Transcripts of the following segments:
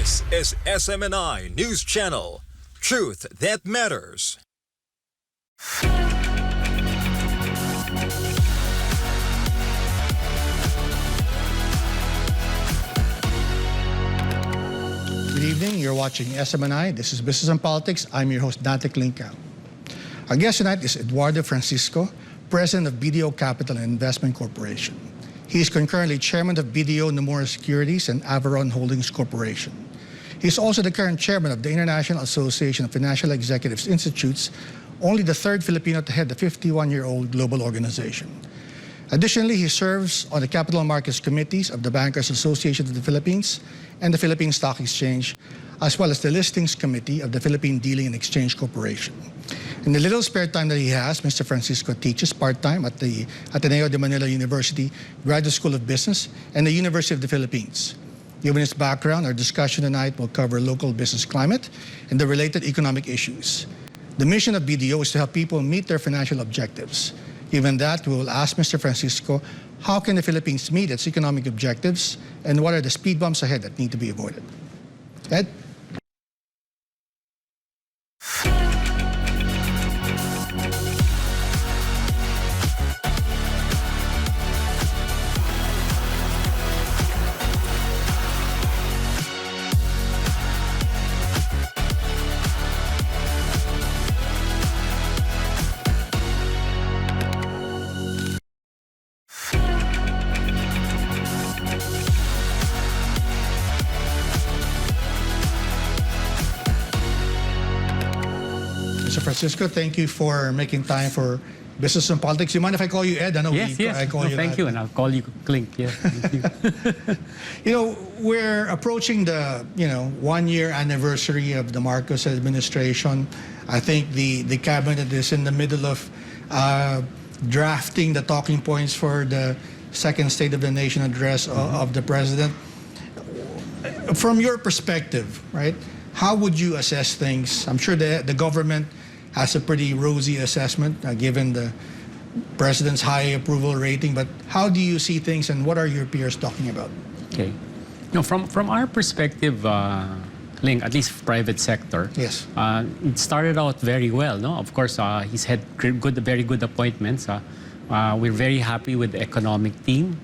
This is SMNI News Channel. Truth that matters. Good evening. You're watching SMNI. This is Business and Politics. I'm your host, Dante Klinkau. Our guest tonight is Eduardo Francisco, President of BDO Capital and Investment Corporation. He is concurrently Chairman of BDO Nomura Securities and Avalon Holdings Corporation. He is also the current Chairman of the International Association of Financial Executives Institutes, only the third Filipino to head the 51-year-old global organization. Additionally, he serves on the Capital Markets Committees of the Bankers Association of the Philippines and the Philippine Stock Exchange, as well as the Listings Committee of the Philippine Dealing and Exchange Corporation. In the little spare time that he has, Mr. Francisco teaches part-time at the Ateneo de Manila University Graduate School of Business and the University of the Philippines. Given his background, our discussion tonight will cover local business climate and the related economic issues. The mission of BDO is to help people meet their financial objectives. Given that, we will ask Mr. Francisco, how can the Philippines meet its economic objectives and what are the speed bumps ahead that need to be avoided? Ed? Mr. Francisco, thank you for making time for Business and Politics. You mind if I call you Ed? I know I call you thank that. you, and I'll call you Klink. Yeah, thank you. You know, we're approaching the 1-year anniversary of the Marcos administration. I think the cabinet is in the middle of drafting the talking points for the second State of the Nation address of the president. From your perspective, right? How would you assess things? I'm sure the government has a pretty rosy assessment given the president's high approval rating, but how do you see things and what are your peers talking about? Okay. From our perspective, Link, at least private sector, Yes. It started out very well. No, of course, he's had very good appointments. We're very happy with the economic team.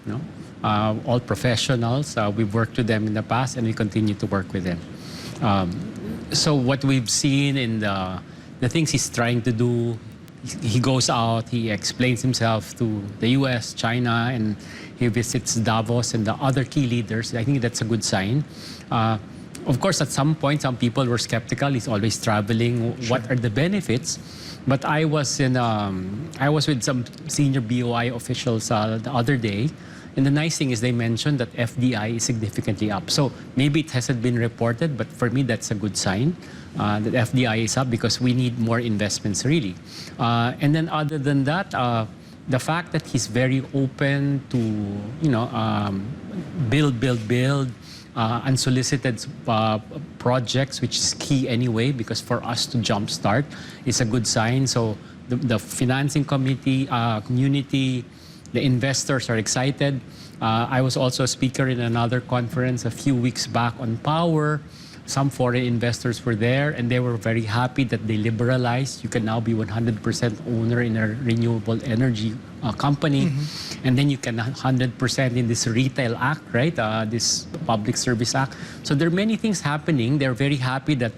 All professionals. We've worked with them in the past, and we continue to work with them. So what we've seen in the things he's trying to do, he goes out, he explains himself to the US, China, and he visits Davos and the other key leaders. I think that's a good sign. Of course, at some point, some people were skeptical. He's always traveling. Sure. What are the benefits? But I was with some senior BOI officials the other day. And the nice thing is they mentioned that FDI is significantly up. So maybe it hasn't been reported, but for me, that's a good sign that FDI is up because we need more investments, really. And then other than that, the fact that he's very open to, build, unsolicited projects, which is key anyway, because for us to jumpstart is a good sign. So the financing community, the investors are excited. I was also a speaker in another conference a few weeks back on power. Some foreign investors were there, and they were very happy that they liberalized. You can now be 100% owner in a renewable energy company. And then you can 100% in this Retail Act, right? This Public Service Act. So there are many things happening. They're very happy that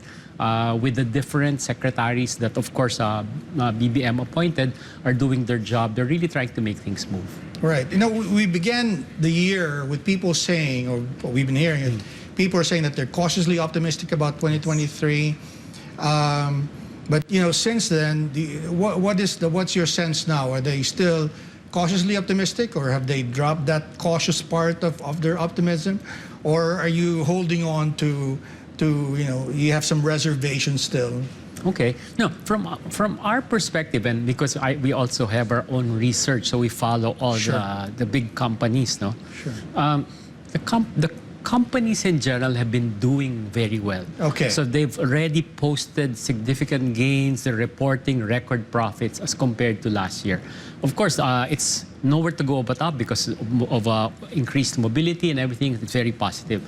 with the different secretaries that, of course, BBM appointed are doing their job. They're really trying to make things move. Right. We began the year with people saying, or what we've been hearing, is people are saying that they're cautiously optimistic about 2023. But since then, what's your sense now? Are they still cautiously optimistic, or have they dropped that cautious part of their optimism, or are you holding on to you have some reservations still? Okay. No, from our perspective, and because we also have our own research, so we follow all the big companies, no? Sure. The companies in general have been doing very well. Okay. So they've already posted significant gains. They're reporting record profits as compared to last year. Of course, it's nowhere to go but up because of increased mobility and everything. It's very positive.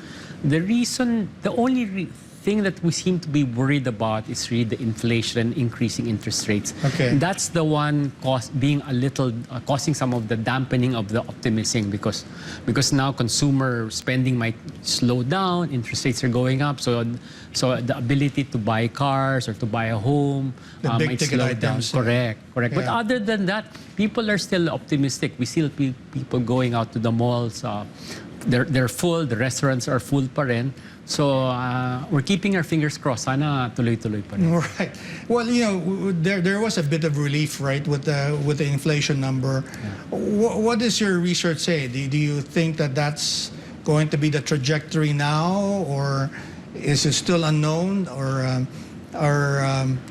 The only thing that we seem to be worried about is really the inflation, increasing interest rates. Okay. That's the one being a little causing some of the dampening of the optimism because now consumer spending might slow down, interest rates are going up, so the ability to buy cars or to buy a home might slow down. Correct. Yeah. But other than that, people are still optimistic. We still see people going out to the malls. They're full. The restaurants are full pa rin. So we're keeping our fingers crossed. Sana tuloy-tuloy pa rin. Right. Well, there was a bit of relief, right, with the inflation number. Yeah. What does your research say? Do you think that that's going to be the trajectory now, or is it still unknown, or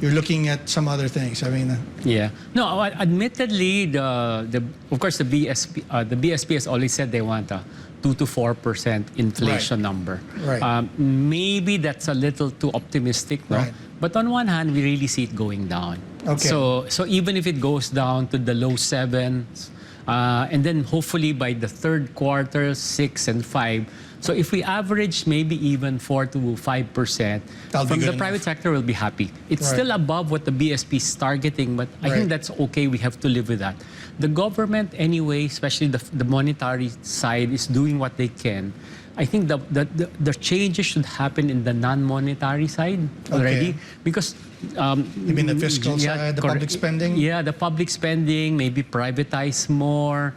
you're looking at some other things? I mean. Yeah. No. Admittedly, of course the BSP has always said they want a 2 to 4% inflation number. Right. Maybe that's a little too optimistic, no? Right. But on one hand, we really see it going down. Okay. So even if it goes down to the low 7s, and then hopefully by the third quarter, 6 and 5. So if we average maybe even 4 to 5%, from the private sector will be happy. It's still above what the BSP is targeting, but I think that's okay. We have to live with that. The government anyway, especially the monetary side, is doing what they can. I think the changes should happen in the non-monetary side already, because you mean the fiscal side, the public spending? Yeah, the public spending, maybe privatize more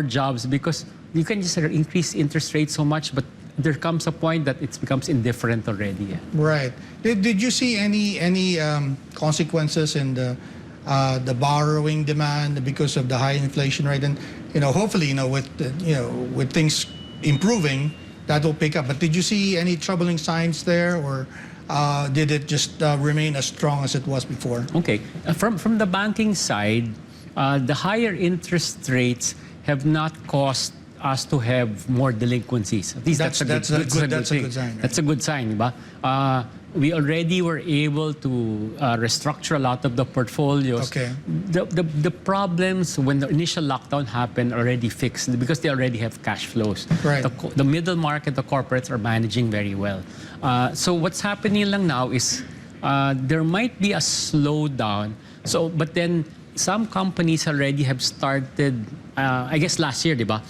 jobs, because you can just increase interest rates so much, but there comes a point that it becomes indifferent already. Yeah. Right. Did you see any consequences in the borrowing demand because of the high inflation rate? And hopefully, with things improving, that will pick up. But did you see any troubling signs there, or did it just remain as strong as it was before? Okay. From the banking side, the higher interest rates have not caused us to have more delinquencies. At least that's a good sign. Right? That's a good sign, diba? We already were able to restructure a lot of the portfolios. Okay. The problems when the initial lockdown happened already fixed because they already have cash flows. Right. The middle market, the corporates are managing very well. So what's happening lang now is there might be a slowdown. But then some companies already have started, I guess last year, diba?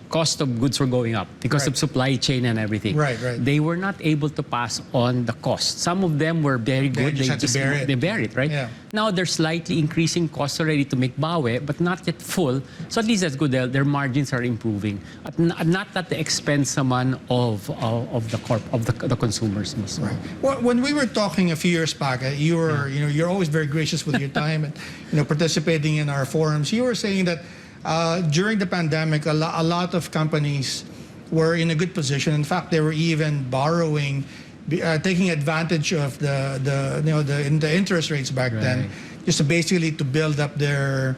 Cost of goods were going up because of supply chain and everything. Right. They were not able to pass on the cost. Some of them were very good. They bear it, right? Yeah. Now they're slightly increasing costs already to make bawi, but not yet full. So at least that's good. Their margins are improving, not at the expense naman of the consumers. Right. Well, when we were talking a few years back, you're always very gracious with your time and participating in our forums. You were saying that during the pandemic, a lot of companies were in a good position. In fact, they were even borrowing, taking advantage of the interest rates back then, just to basically to build up their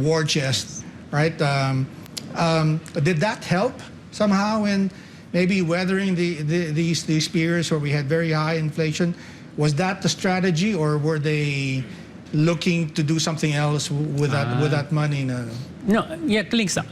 war chest, right? Did that help somehow in maybe weathering these periods where we had very high inflation? Was that the strategy, or were they looking to do something else with that money? No, yeah,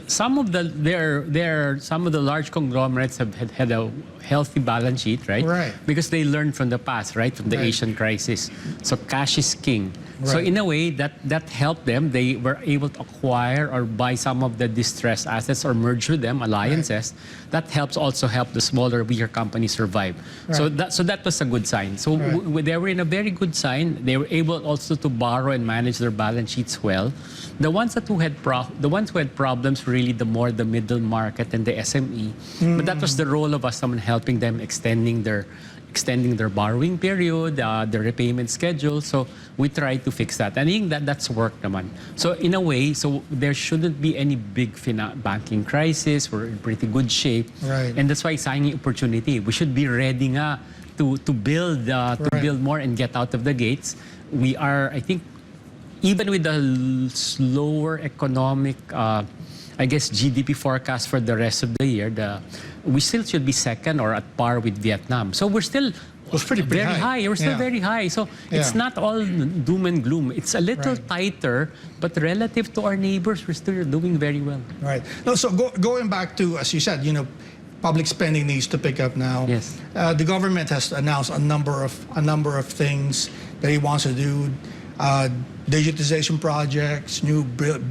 some of the large conglomerates have had a healthy balance sheet, right? Right. Because they learned from the past, right? From the Asian crisis. So cash is king. Right. So in a way, that helped them. They were able to acquire or buy some of the distressed assets or merge with them, alliances. Right. That helps also help the smaller, weaker companies survive. Right. So that was a good sign. So they were in a very good sign. They were able also to borrow and manage their balance sheets well. The ones who had problems really the middle market and the SME. But that was the role of us, someone helping them extending their borrowing period, their repayment schedule. So we try to fix that. And I think that's worked naman. So in a way, there shouldn't be any big banking crisis. We're in pretty good shape. Right. And that's why it's an opportunity. We should be ready to build more and get out of the gates. We are, I think, even with the slower economic, GDP forecast for the rest of the year, we still should be second or at par with Vietnam. So we're still very high. We're still very high. So it's not all doom and gloom. It's a little tighter, but relative to our neighbors, we're still doing very well. Right. No, so going back to, as you said, public spending needs to pick up now. Yes. The government has announced a number of things that he wants to do. Digitization projects, new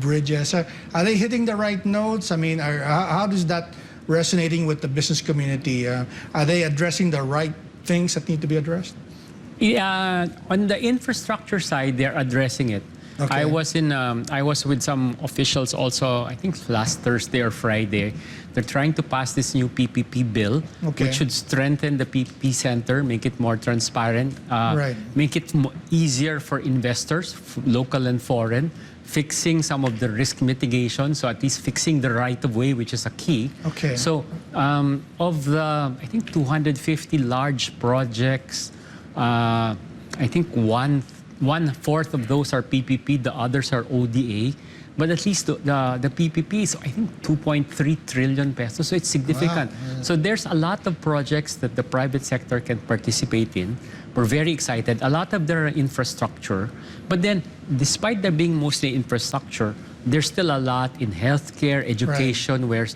bridges. Are they hitting the right notes? I mean, how does that resonating with the business community? Are they addressing the right things that need to be addressed? Yeah, on the infrastructure side, they're addressing it. Okay. I was with some officials also, I think last Thursday or Friday. They're trying to pass this new PPP bill, Okay. which should strengthen the PPP center, make it more transparent, Right. make it easier for investors, local and foreign, fixing some of the risk mitigation, so at least fixing the right of way, which is a key. Okay. So of the, I think 250 large projects, I think one-fourth of those are PPP, the others are ODA. But at least the PPP is, I think, 2.3 trillion pesos, so it's significant. Wow. Yeah. So there's a lot of projects that the private sector can participate in. We're very excited. A lot of their infrastructure. But then, despite there being mostly infrastructure, there's still a lot in healthcare, education, where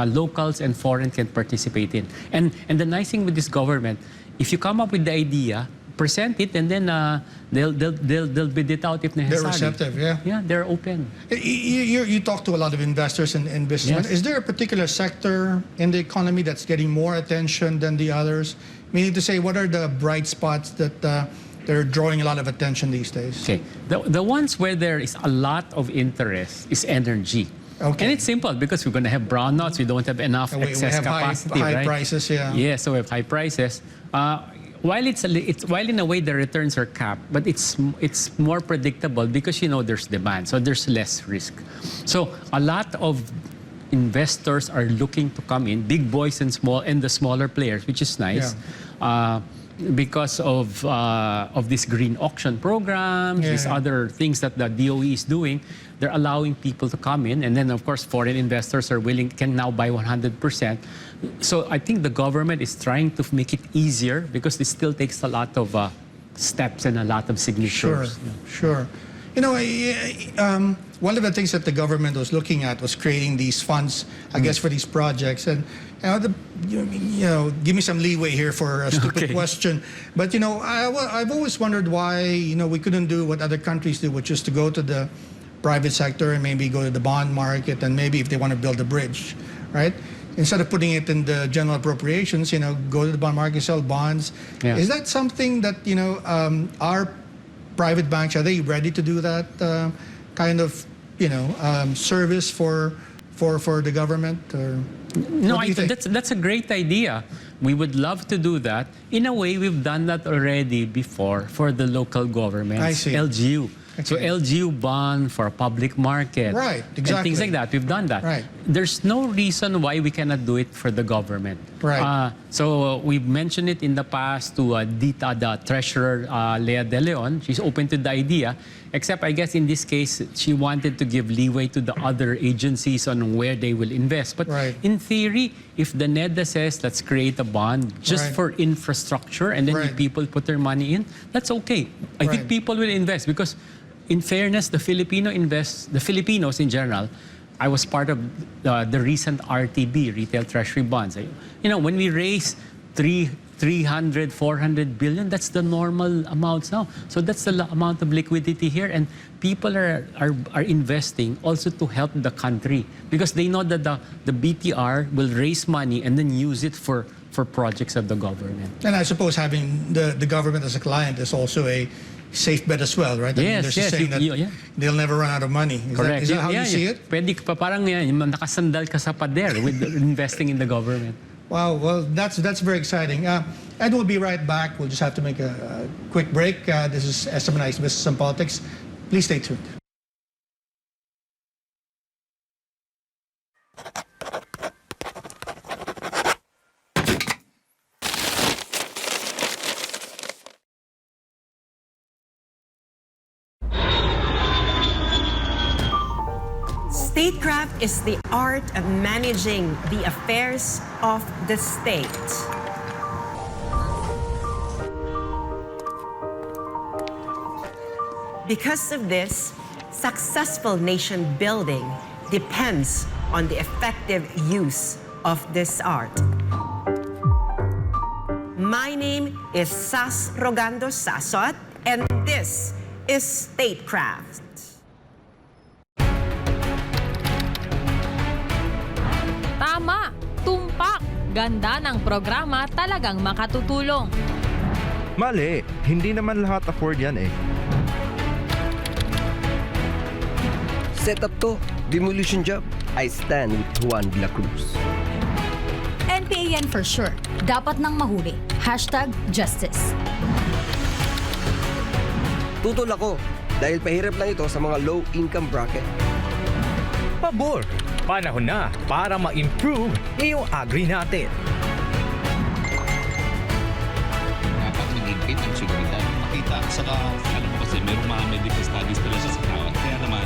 locals and foreign can participate in. And the nice thing with this government, if you come up with the idea, present it, and then they'll bid it out if necessary. They're receptive, yeah. Yeah, they're open. You talk to a lot of investors and businessmen. Yes. Is there a particular sector in the economy that's getting more attention than the others? Meaning to say, what are the bright spots that they're drawing a lot of attention these days? Okay, the ones where there is a lot of interest is energy. Okay. And it's simple because we're going to have brownouts. We don't have enough We excess have capacity, high right? prices, yeah. Yeah, so we have high prices. While while in a way the returns are capped, but it's more predictable because there's demand, so there's less risk. So a lot of investors are looking to come in, big boys and the smaller players, which is nice. Yeah. Because of these green auction programs, these Yeah. other things that the DOE is doing, they're allowing people to come in, and then of course foreign investors can now buy 100%. So I think the government is trying to make it easier because it still takes a lot of steps and a lot of signatures. Sure. One of the things that the government was looking at was creating these funds, I guess, for these projects. And give me some leeway here for a stupid question. But I've always wondered why we couldn't do what other countries do, which is to go to the private sector and maybe go to the bond market, and maybe if they want to build a bridge, right? Instead of putting it in the general appropriations, go to the bond market, sell bonds. Yeah. Is that something that our private banks, are they ready to do that kind of service for the government? Or No, what do you think? that's a great idea. We would love to do that. In a way, we've done that already before for the local governments. I see. LGU. Okay. So LGU bond for a public market. Right, And things exactly. like that. We've done that. Right. There's no reason why we cannot do it for the government. Right. So we've mentioned it in the past to Dita, the treasurer, Lea De Leon. She's open to the idea. Except I guess in this case, she wanted to give leeway to the other agencies on where they will invest. But Right. in theory, if the NEDA says, let's create a bond just Right. for infrastructure and then Right. people put their money in, that's okay. I think Right. people will invest because in fairness, the Filipinos in general, I was part of the recent RTB, Retail Treasury Bonds. When we raise 300, 400 billion, that's the normal amounts now. So that's the amount of liquidity here, and people are investing also to help the country because they know that the BTR will raise money and then use it for projects of the government. And I suppose having the government as a client is also a safe bet as well, right? I mean, Yes, there's a yes, saying that yeah. they'll never run out of money. Correct. Is that how you see it? Pwede ka pa parang nakasandal ka sa pader with investing in the government. Wow, well, that's very exciting. And we'll be right back. We'll just have to make a quick break. This is SMNI's Business and Politics. Please stay tuned. Statecraft is the art of managing the affairs of the state. Because of this, successful nation building depends on the effective use of this art. My name is Sas Rogando Sasot, and this is Statecraft. Tama, tumpak. Ganda ng programa, talagang makatutulong. Mali, hindi naman lahat afford yan eh. Setup to, demolition job. I stand with Juan de la Cruz. NPA yan for sure. Dapat nang mahuli. #Justice. Tutol ako dahil pahirap lang ito sa mga low-income bracket. Pabor! Panahon na para ma-improve iyong agri natin. Dapat mag-impit ang seguridad. Makita, saka alam mo kasi merong mga medical studies pala siya sa tao. Kaya naman,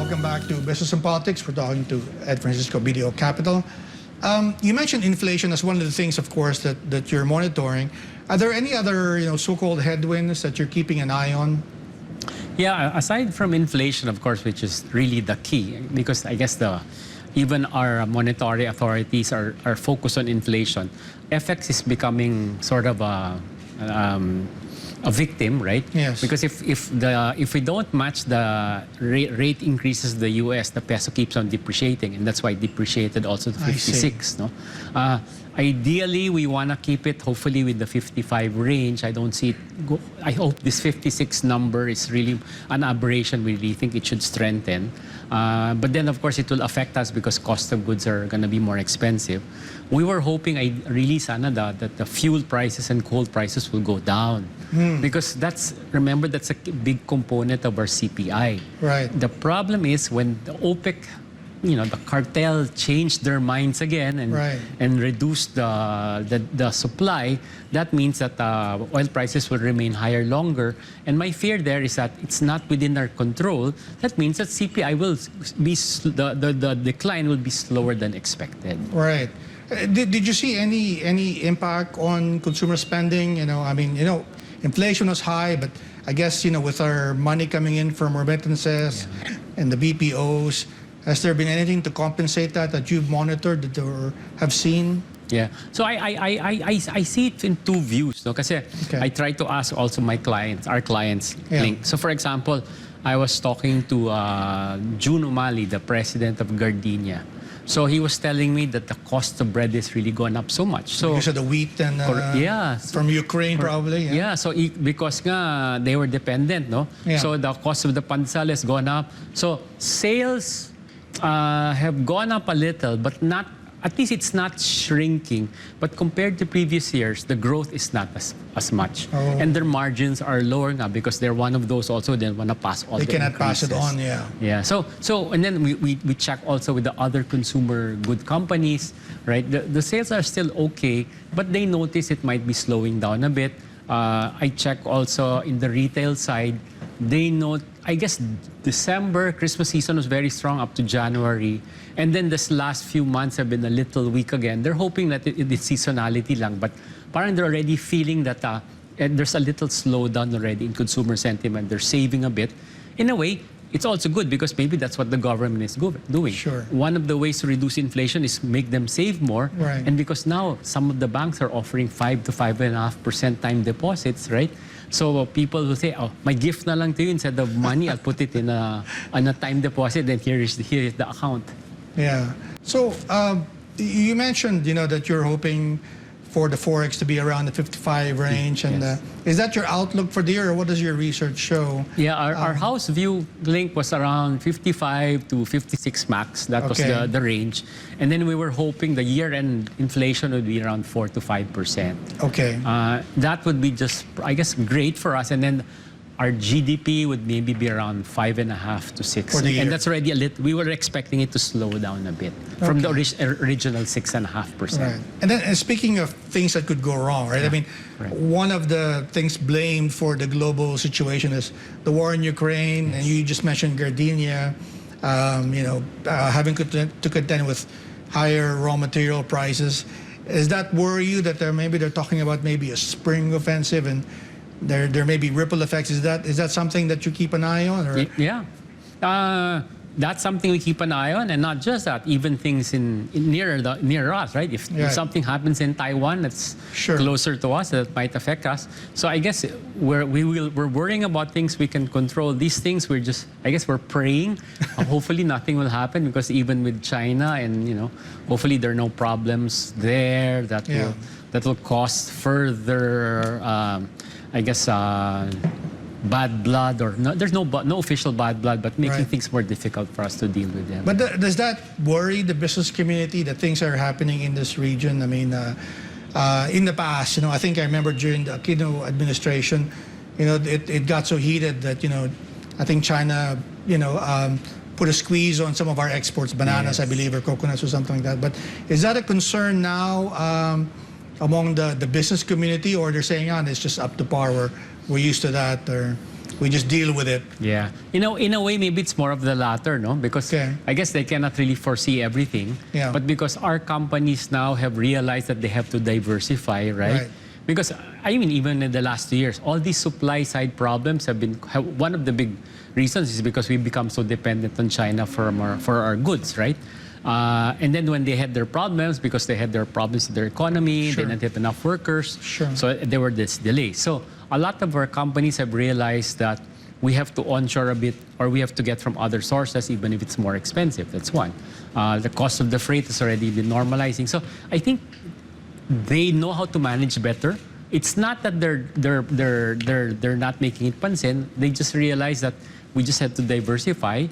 Welcome back to Business and Politics. We're talking to Ed Francisco, BDO Capital. You mentioned inflation as one of the things, of course, that you're monitoring. Are there any other, so-called headwinds that you're keeping an eye on? Yeah, aside from inflation, of course, which is really the key, because I guess even our monetary authorities are focused on inflation. FX is becoming sort of a victim, right? Yes. Because if we don't match the rate increases of the U.S., the peso keeps on depreciating, and that's why it depreciated also to 56. No, ideally we want to keep it hopefully with the 55 range. I don't see it go. I hope this 56 number is really an aberration. We really think it should strengthen, but then of course it will affect us because cost of goods are going to be more expensive. We were hoping sana that the fuel prices and coal prices will go down. Because remember that's a big component of our CPI. Right. The problem is when the OPEC, the cartel changed their minds again and reduced the supply, that means that oil prices will remain higher longer. And my fear there is that it's not within our control. That means that CPI will be, the decline will be slower than expected. Right. Did you see any impact on consumer spending? Inflation was high, but I guess, with our money coming in from remittances and the BPOs, has there been anything to compensate that you've monitored or have seen? Yeah. So I see it in two views. No? Kasi I try to ask also our clients. Link. So for example, I was talking to June Umali, the president of Gardenia. So he was telling me that the cost of bread is really gone up so much. So because of the wheat and from Ukraine probably. Yeah. So because they were dependent, no. Yeah. So the cost of the pansal has gone up. So sales have gone up a little, but not. At least it's not shrinking. But compared to previous years, the growth is not as much. Oh. And their margins are lower now because they're one of those also that want to pass all the cannot increases. pass it on, yeah. Yeah. So and then we check also with the other consumer good companies, right? The sales are still okay, but they notice it might be slowing down a bit. I check also in the retail side. They note, I guess December, Christmas season was very strong up to January. And then this last few months have been a little weak again. They're hoping that it's seasonality lang. But parang they're already feeling that there's a little slowdown already in consumer sentiment. They're saving a bit. In a way, it's also good because maybe that's what the government is doing. Sure. One of the ways to reduce inflation is make them save more. Right. And because now some of the banks are offering 5 to 5.5% time deposits, right? So people will say, "Oh, my gift na lang to you instead of money. I'll put it in a time deposit. And here is the account." Yeah. So you mentioned, that you're hoping for the Forex to be around the 55 range. And Yes. Is that your outlook for the year, or what does your research show? Yeah, our house view link was around 55 to 56 max. That was Okay. the range. And then we were hoping the year-end inflation would be around 4 to 5%. Okay. That would be just, I guess, great for us. And then our GDP would maybe be around 5.5 to 6. For the year. And that's already a little, we were expecting it to slow down a bit from the original 6.5%. Right. And then speaking of things that could go wrong, right? I mean, one of the things blamed for the global situation is the war in Ukraine, and you just mentioned Gardenia. having to contend with higher raw material prices. Does that worry you that they're talking about maybe a spring offensive and there may be ripple effects? Is that something that you keep an eye on? Or? Yeah. That's something we keep an eye on, and not just that, even things near us, right? If something happens in Taiwan that's closer to us, that might affect us. So I guess we're worrying about things we can control. These things we're praying. Hopefully nothing will happen, because even with China, and hopefully there are no problems there that will cause further, bad blood, or there's no official bad blood, but making things more difficult for us to deal with them. But does that worry the business community that things are happening in this region? I mean, in the past, I think I remember during the Aquino administration, it got so heated that I think China put a squeeze on some of our exports, bananas, I believe, or coconuts or something like that. But is that a concern now among the business community, or they're saying, it's just up to par, we're used to that, or we just deal with it? Yeah. In a way, maybe it's more of the latter, no? Because I guess they cannot really foresee everything. Yeah. But because our companies now have realized that they have to diversify, right? Because, even in the last 2 years, all these supply side problems have one of the big reasons is because we become so dependent on China for our goods, right? And then when they had their problems, because they had their problems with their economy, they didn't have enough workers, so there were this delay. So a lot of our companies have realized that we have to onshore a bit, or we have to get from other sources, even if it's more expensive. That's one. The cost of the freight has already been normalizing. So I think they know how to manage better. It's not that they're not making it pansin. They just realize that we just have to diversify.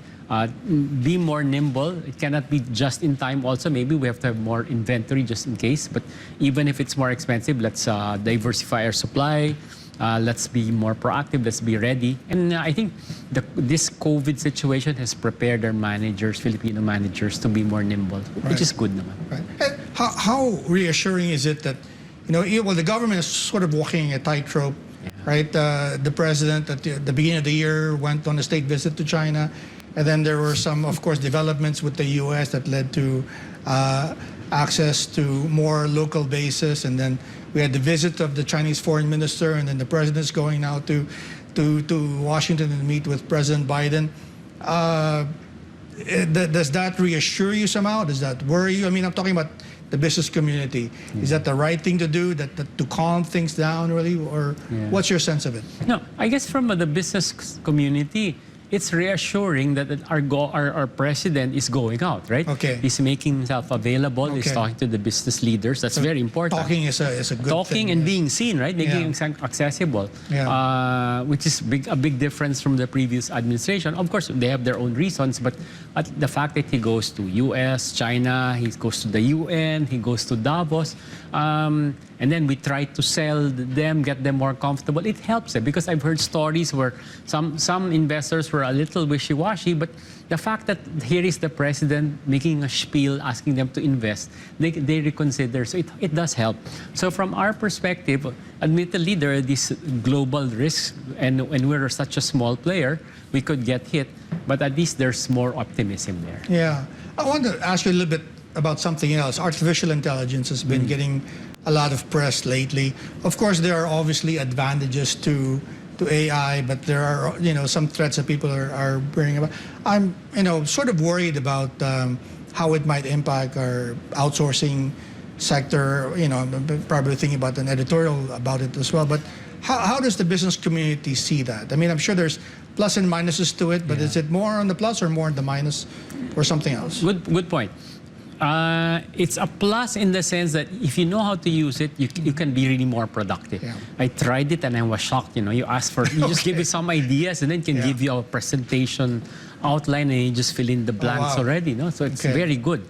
Be more nimble. It cannot be just in time. Also, maybe we have to have more inventory just in case. But even if it's more expensive, let's diversify our supply. Let's be more proactive. Let's be ready. And I think this COVID situation has prepared our managers, Filipino managers, to be more nimble, which is good naman. And how reassuring is it that, the government is sort of walking a tightrope, right? The president at the beginning of the year went on a state visit to China. And then there were some, of course, developments with the U.S. that led to access to more local bases. And then we had the visit of the Chinese foreign minister, and then the president's going now to Washington and meet with President Biden. Does that reassure you somehow? Does that worry you? I'm talking about the business community. Is that the right thing to do, that to calm things down, really? Or what's your sense of it? No, I guess from the business community, it's reassuring that our president is going out, right? Okay. He's making himself available. He's talking to the business leaders. That's very important. Talking is a good Talking thing, and being seen, right? Making it accessible, which is a big difference from the previous administration. Of course, they have their own reasons, but the fact that he goes to U.S., China, he goes to the UN, he goes to Davos, and then we try to sell them, get them more comfortable. It helps them, because I've heard stories where some investors were a little wishy-washy, but the fact that here is the president making a spiel, asking them to invest, they reconsider. So it does help. So from our perspective, admittedly, there are these global risks, and when we're such a small player, we could get hit, but at least there's more optimism there. Yeah. I want to ask you a little bit about something else. Artificial intelligence has been getting a lot of press lately. Of course, there are obviously advantages to AI, but there are some threats that people are bringing about. I'm sort of worried about how it might impact our outsourcing sector. I'm probably thinking about an editorial about it as well. But how does the business community see that? I'm sure there's plus and minuses to it, but is it more on the plus or more on the minus, or something else? Good point. It's a plus in the sense that if you know how to use it, you can be really more productive. Yeah. I tried it and I was shocked. You ask for, you just give it some ideas, and then it can give you a presentation outline, and you just fill in the blanks already. So it's very good.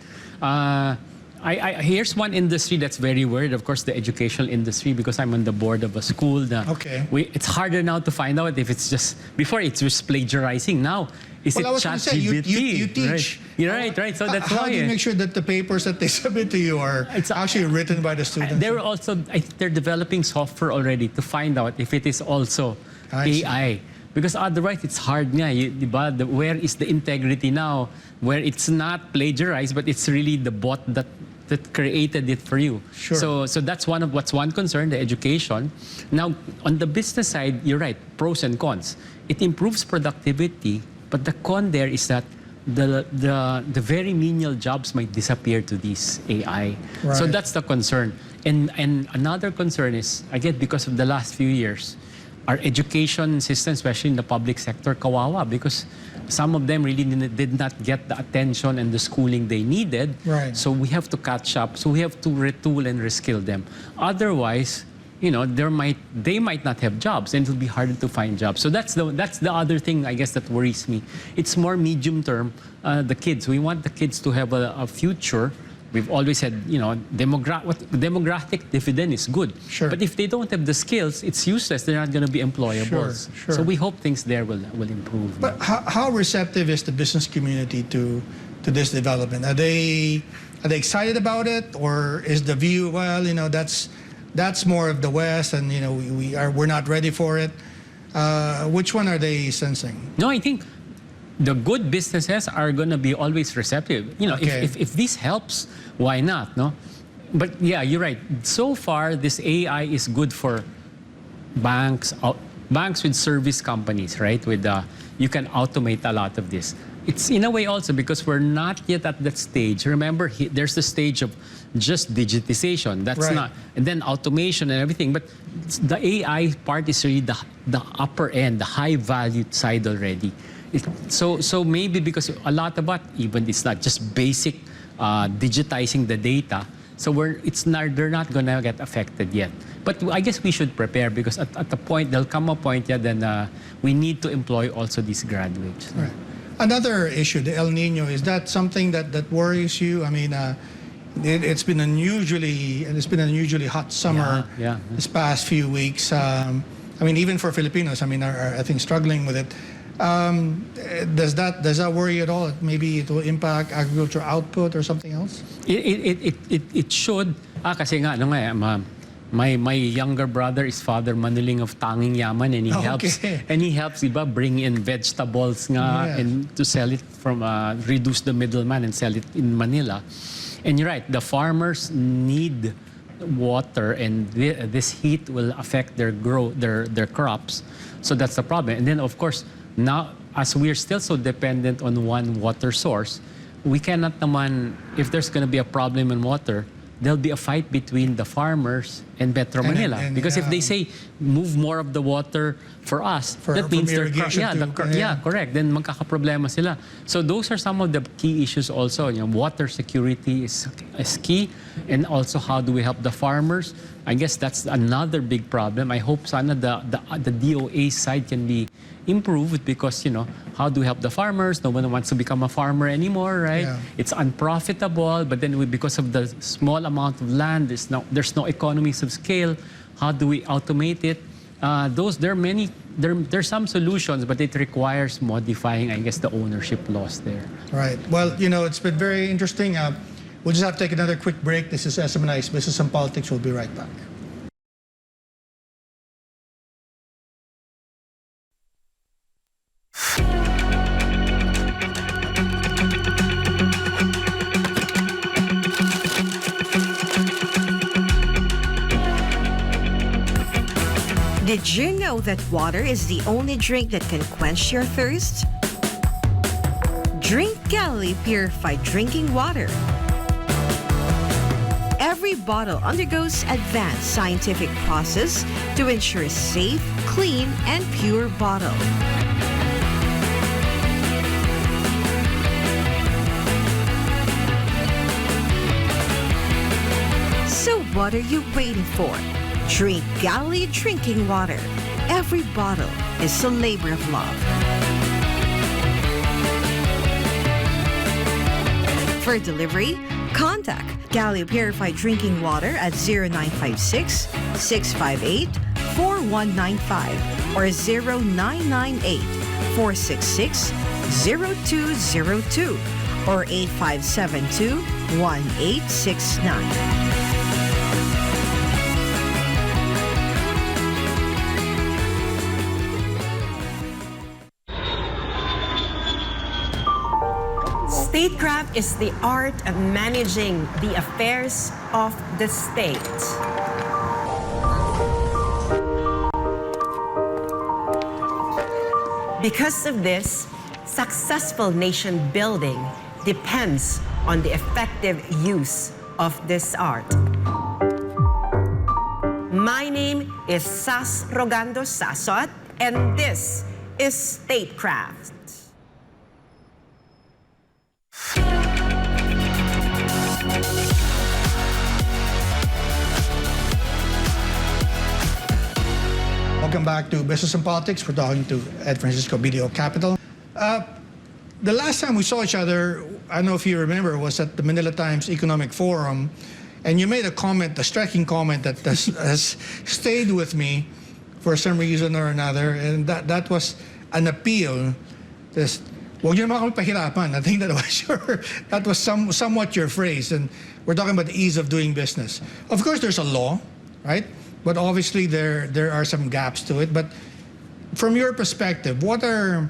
Here's one industry that's very worried, of course, the educational industry, because I'm on the board of a school. It's harder now to find out if it's just, before it's just plagiarizing. Now, is it ChatGPT? You teach. Right. Right. So that's how do you make sure that the papers that they submit to you are actually written by the students? They're developing software already to find out if it is also AI. Because otherwise, it's hard nga. Diba? Where is the integrity now? Where it's not plagiarized, but it's really the bot that created it for you. Sure. So that's one concern, the education. Now, on the business side, you're right, pros and cons. It improves productivity, but the con there is that the very menial jobs might disappear to these AI. Right. So that's the concern. And another concern is, again, because of the last few years, our education system, especially in the public sector, kawawa, because some of them really did not get the attention and the schooling they needed. Right. So we have to catch up. So we have to retool and reskill them. Otherwise, they might not have jobs, and it'll be harder to find jobs. So that's the other thing, I guess, that worries me. It's more medium term. The kids, we want the kids to have a future. We've always said, demographic dividend is good. Sure. But if they don't have the skills, it's useless. They're not going to be employable. Sure. So we hope things there will improve. But how receptive is the business community to this development? Are they excited about it, or is the view, well, that's more of the West, and we're not ready for it? Which one are they sensing? No, I think the good businesses are going to be always receptive. Okay. If this helps, why not? No, but yeah, you're right. So far, this AI is good for banks with service companies, right? You can automate a lot of this. It's in a way also because we're not yet at that stage. Remember, there's the stage of just digitization. That's right. not, and then automation and everything. But the AI part is really the upper end, the high value side already. So maybe because a lot about even it's not just basic digitizing the data. So they're not gonna get affected yet. But I guess we should prepare, because at the point there'll come a point then we need to employ also these graduates. Right. Another issue, the El Nino, is that something that worries you? I mean, it's been unusually hot summer this past few weeks. I mean, even for Filipinos, are I think struggling with it. Does that worry you at all? Maybe it will impact agricultural output or something else? It should. Kasi nga, my younger brother is Father Manuling of Tanging Yaman, and he helps diba, bring in vegetables nga, and to sell it from reduce the middleman and sell it in Manila. And you're right, the farmers need water, and this heat will affect their crops. So that's the problem. And then of course, now as we're still so dependent on one water source, we cannot naman, if there's going to be a problem in water, there'll be a fight between the farmers and Metro Manila. Because if they say, move more of the water for us, that means correct. Then magkakaproblema sila. So those are some of the key issues also. Water security is key. And also, how do we help the farmers? I guess that's another big problem. I hope sana the DOA side can be improved, because how do we help the farmers? No one wants to become a farmer anymore, right? It's unprofitable, but then because of the small amount of land, there's no economies of scale. How do we automate it? There's some solutions, but it requires modifying, I guess, the ownership laws there. Right. Well, it's been very interesting. We'll just have to take another quick break. This is SMNI's Business and Politics. We'll be right back. Did you know that water is the only drink that can quench your thirst? Drink Galilee Purified Drinking Water. Every bottle undergoes advanced scientific process to ensure a safe, clean, and pure bottle. So what are you waiting for? Drink Galilee Drinking Water. Every bottle is a labor of love. For delivery, contact Galilee Purified Drinking Water at 0956 658 4195 or 0998 466 0202 or 8572 1869. Statecraft is the art of managing the affairs of the state. Because of this, successful nation building depends on the effective use of this art. My name is Sas Rogando Sasot, and this is Statecraft. Welcome back to Business and Politics. We're talking to Ed Francisco, BDO Capital. The last time we saw each other, I don't know if you remember, was at the Manila Times Economic Forum, and you made a comment, a striking comment that has stayed with me for some reason or another, and that was an appeal. Huwag niyo naman kami pahirapan. I think that was somewhat your phrase, and we're talking about the ease of doing business. Of course, there's a law, right? But obviously there are some gaps to it. But from your perspective, what are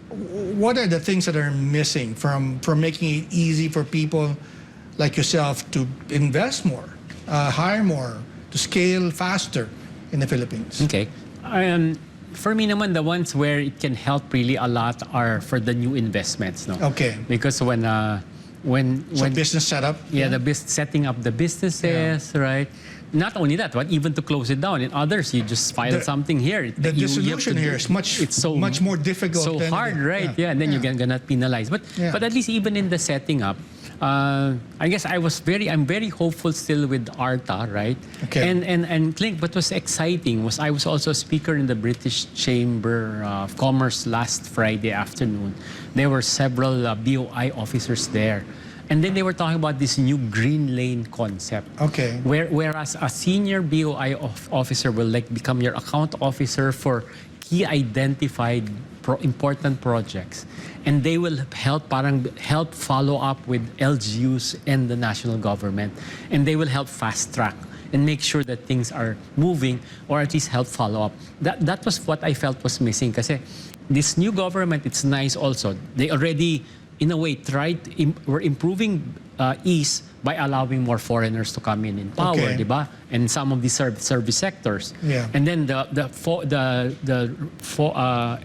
the things that are missing from making it easy for people like yourself to invest more, hire more, to scale faster in the Philippines? Okay. For me naman, the ones where it can help really a lot are for the new investments. No? Okay. Because when business setup. Yeah, setting up the businesses, right? Not only that, but even to close it down. In others, you just file something here. The dissolution here is much more difficult. So hard, right? Yeah, and then you're gonna penalize. But at least even in the setting up, I guess I'm very hopeful still with ARTA, right? Okay. And Clint, what was exciting was I was also a speaker in the British Chamber of Commerce last Friday afternoon. There were several BOI officers there. And then they were talking about this new green lane concept. Okay. Whereas a senior BOI officer will become your account officer for key identified important projects. And they will help follow up with LGUs and the national government. And they will help fast track and make sure that things are moving, or at least help follow up. That was what I felt was missing. Kasi this new government, it's nice also. They already, in a way, we're improving ease by allowing more foreigners to come in power, Okay. diba? And some of the service sectors. Yeah. And then the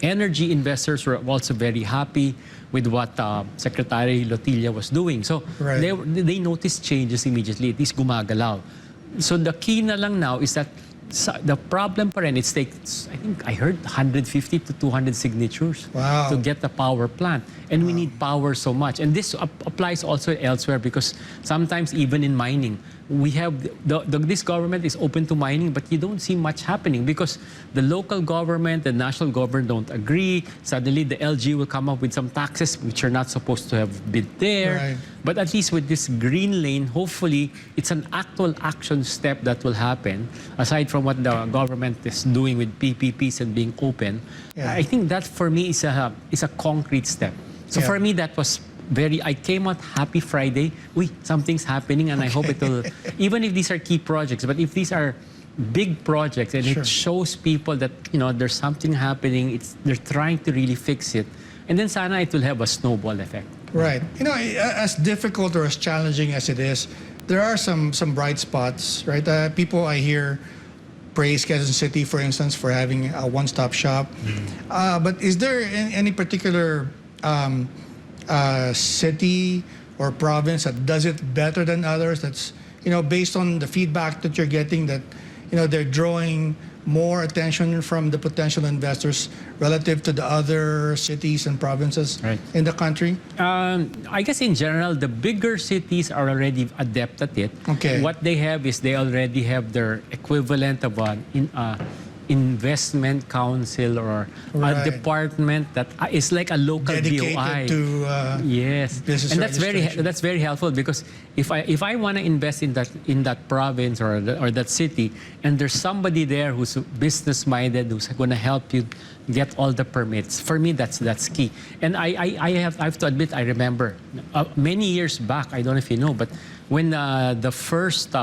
energy investors were also very happy with what Secretary Lotilla was doing. So Right. they noticed changes immediately. It is gumagalaw. So the key na lang now is that the problem pa rin, I think I heard 150 to 200 signatures Wow. to get the power plant. And we need power so much. And this applies also elsewhere, because sometimes even in mining, we have this government is open to mining, but you don't see much happening because the local government, the national government don't agree. Suddenly the LG will come up with some taxes which are not supposed to have been there. Right. But at least with this green lane, hopefully it's an actual action step that will happen, aside from what the government is doing with PPPs and being open. Yeah. I think that for me is a concrete step. So Yeah. for me, that was I came out happy Friday. Something's happening, and I hope it will, even if these are key projects, but if these are big projects and Sure. it shows people that, there's something happening, they're trying to really fix it. And then sana it will have a snowball effect. Right. As difficult or as challenging as it is, there are some bright spots, right? People I hear praise Quezon City, for instance, for having a one-stop shop. But is there any particular city or province that does it better than others? That's, based on the feedback that you're getting, that, they're drawing more attention from the potential investors relative to the other cities and provinces in the country? I guess in general, the bigger cities are already adept at it. Okay. What they have is they already have their equivalent of an investment council or Right. a department that is like a local Dedicated BOI. to Yes, business and registration. that's very helpful, because if I want to invest in that province or that city, and there's somebody there who's business minded, who's going to help you get all the permits. For me, that's key. And I have to admit, I remember many years back. I don't know if you know, but when the first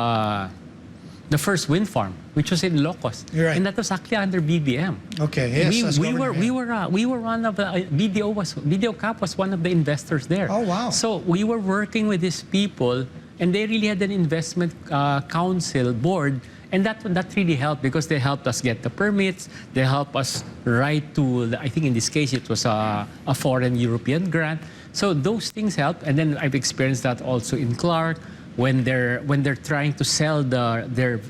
the first wind farm, which was in Ilocos, Right. and that was actually under BBM. Okay, yes. as we government, were one of the BDO Cap was one of the investors there. Oh, wow. So we were working with these people, and they really had an investment council board, and that really helped because they helped us get the permits. They helped us write to, I think in this case it was a foreign European grant. So those things help, and then I've experienced that also in Clark. When they're trying to sell their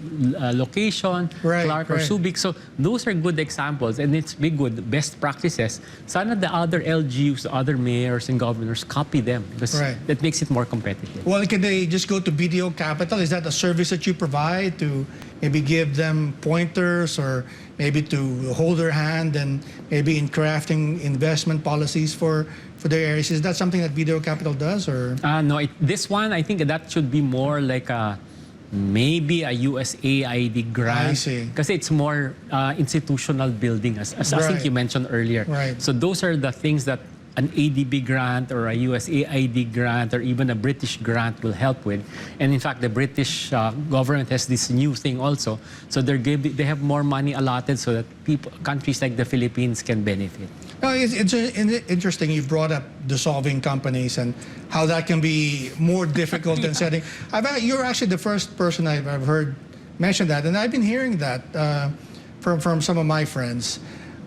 location, Right, Clark or right. Subic. So those are good examples, and it's big good best practices. Sana the other LGUs, the other mayors and governors copy them because Right. that makes it more competitive. well, can they just go to BDO Capital? Is that a service that you provide to maybe give them pointers or maybe to hold their hand and maybe in crafting investment policies for their areas? Is that something that BDO Capital does, or? No, this one, I think that should be more like maybe a USAID grant. I see. Because it's more institutional building, as I think Right. you mentioned earlier. Right. So those are the things that an ADB grant or a USAID grant or even a British grant will help with. And in fact, the British government has this new thing also. So they have more money allotted so that countries like the Philippines can benefit. No, it's interesting you brought up dissolving companies and how that can be more difficult than setting. You're actually the first person I've heard mention that, and I've been hearing that from some of my friends.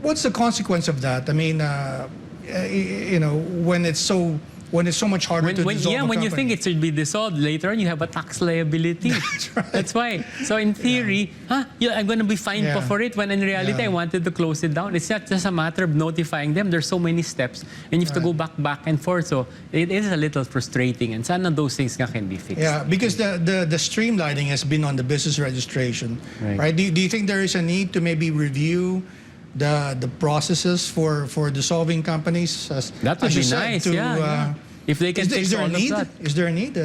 What's the consequence of that? I mean, when it's so much harder to dissolve a when you company. think it should be dissolved, later on you have a tax liability. That's right. That's why. So in theory, I'm going to be fined Yeah. for it, when in reality Yeah. I wanted to close it down. It's not just a matter of notifying them. There's so many steps, and you have to go back and forth. So it is a little frustrating, and sana those things can be fixed. Yeah, because the streamlining has been on the business registration, Right. right? Do you think there is a need to maybe review the processes for dissolving companies? That would as you be said, nice, to, yeah. If they can fix is there a all of need? that. Is there a need?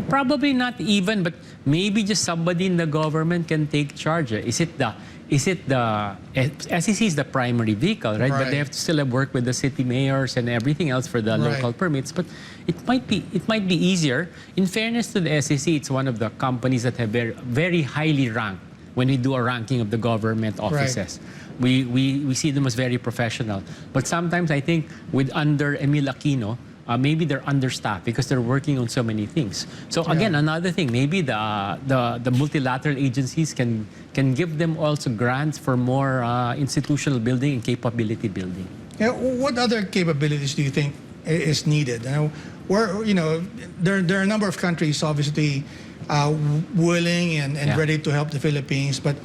Probably not even, but maybe just somebody in the government can take charge. Is it the SEC is the primary vehicle, right? But Right. they have to still have work with the city mayors and everything else for the Right. local permits. But it might be easier. In fairness to the SEC, it's one of the companies that have very highly ranked when we do a ranking of the government offices. We see them as very professional. But sometimes I think under Emil Aquino, maybe they're understaffed because they're working on so many things. So again, another thing, maybe the multilateral agencies can give them also grants for more institutional building and capability building. Yeah, what other capabilities do you think is needed? There are a number of countries obviously willing and ready to help the Philippines, but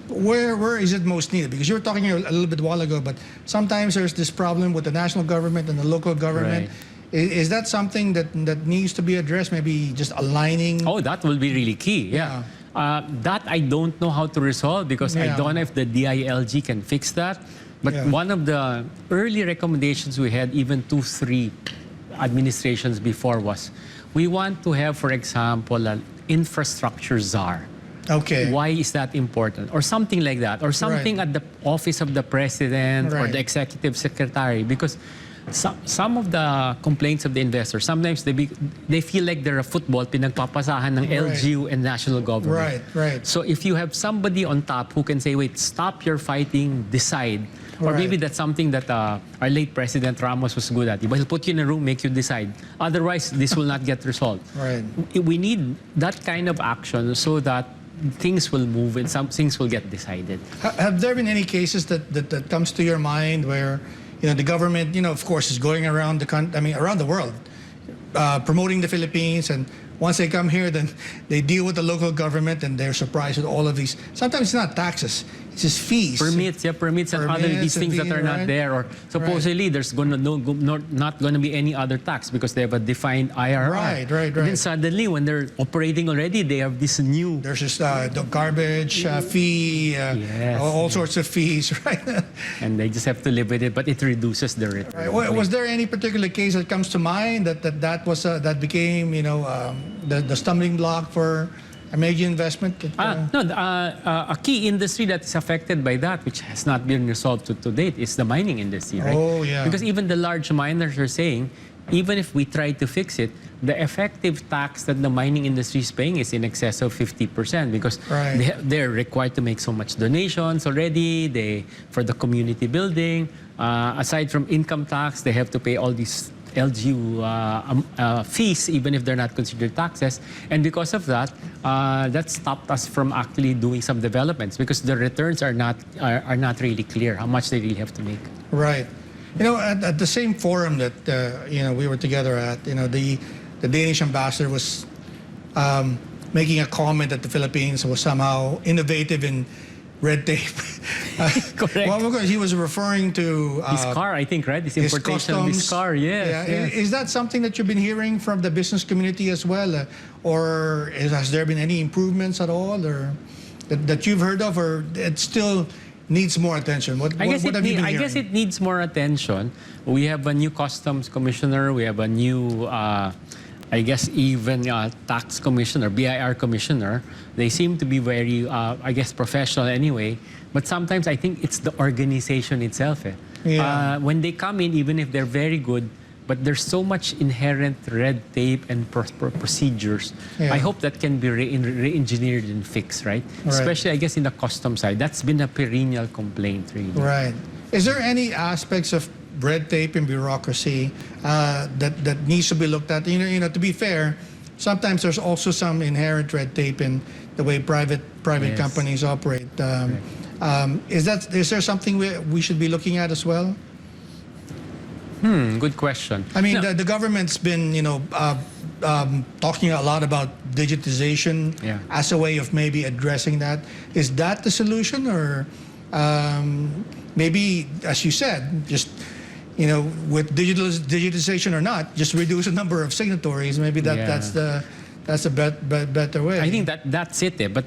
where is it most needed? Because you were talking a little bit while ago, but sometimes there's this problem with the national government and the local government. Right. Is that something that needs to be addressed? Maybe just aligning? Oh, that will be really key. Yeah. That I don't know how to resolve because I don't know if the DILG can fix that. But one of the early recommendations we had, even 2-3 administrations before, was we want to have, for example, an infrastructure czar. Okay. Why is that important? Or something like that. Or something at the office of the president or the executive secretary. Because some of the complaints of the investors, sometimes they feel like they're a football pinagpapasahan ng LGU and national government. Right. So if you have somebody on top who can say, wait, stop your fighting, decide. Or maybe that's something that our late President Ramos was good at. He'll put you in a room, make you decide. Otherwise, this will not get resolved. Right. We need that kind of action so that things will move and some things will get decided. Have there been any cases that comes to your mind where the government, of course, is going around around the world, promoting the Philippines, and once they come here, then they deal with the local government and they're surprised with all of these. Sometimes it's not taxes, it's just fees. Permits and other these things that are not there. Or supposedly there's not going to be any other tax because they have a defined IRR. Right. And then suddenly when they're operating already, they have this new... There's just the garbage fee, all sorts of fees, right? And they just have to live with it, but it reduces the return. Right. Was there any particular case that comes to mind that became, the stumbling block for a major investment? A key industry that is affected by that, which has not been resolved to date, is the mining industry, right? Oh, yeah. Because even the large miners are saying, even if we try to fix it, the effective tax that the mining industry is paying is in excess of 50% because Right. they're required to make so much donations already. For the community building, aside from income tax, they have to pay all these LGU fees, even if they're not considered taxes. And because of that, that stopped us from actually doing some developments because the returns are not really clear how much they really have to make. Right. At the same forum that we were together at, the Danish ambassador was making a comment that the Philippines was somehow innovative in red tape. Correct. Well, because he was referring to His car, I think, right? His importation of his car, yes. Yeah. yes. Is that something that you've been hearing from the business community as well, or has there been any improvements at all, or that you've heard of, or it still needs more attention? What have you been hearing? I guess it needs more attention. We have a new customs commissioner. We have a new, I guess, even tax commissioner, BIR commissioner. They seem to be very, I guess, professional anyway. But sometimes I think it's the organization itself. Yeah. When they come in, even if they're very good, but there's so much inherent red tape and procedures. Yeah. I hope that can be re-engineered and fixed, right? Especially, I guess, in the custom side. That's been a perennial complaint, really. Right. Is there any aspects of red tape and bureaucracy that needs to be looked at? To be fair, sometimes there's also some inherent red tape in the way private Yes. companies operate. Is there something we should be looking at as well? Good question. I mean, No. the government's been, talking a lot about digitization as a way of maybe addressing that. Is that the solution, or maybe, as you said, just with digitization or not, just reduce the number of signatories? Maybe that's a better way. I think that's it. But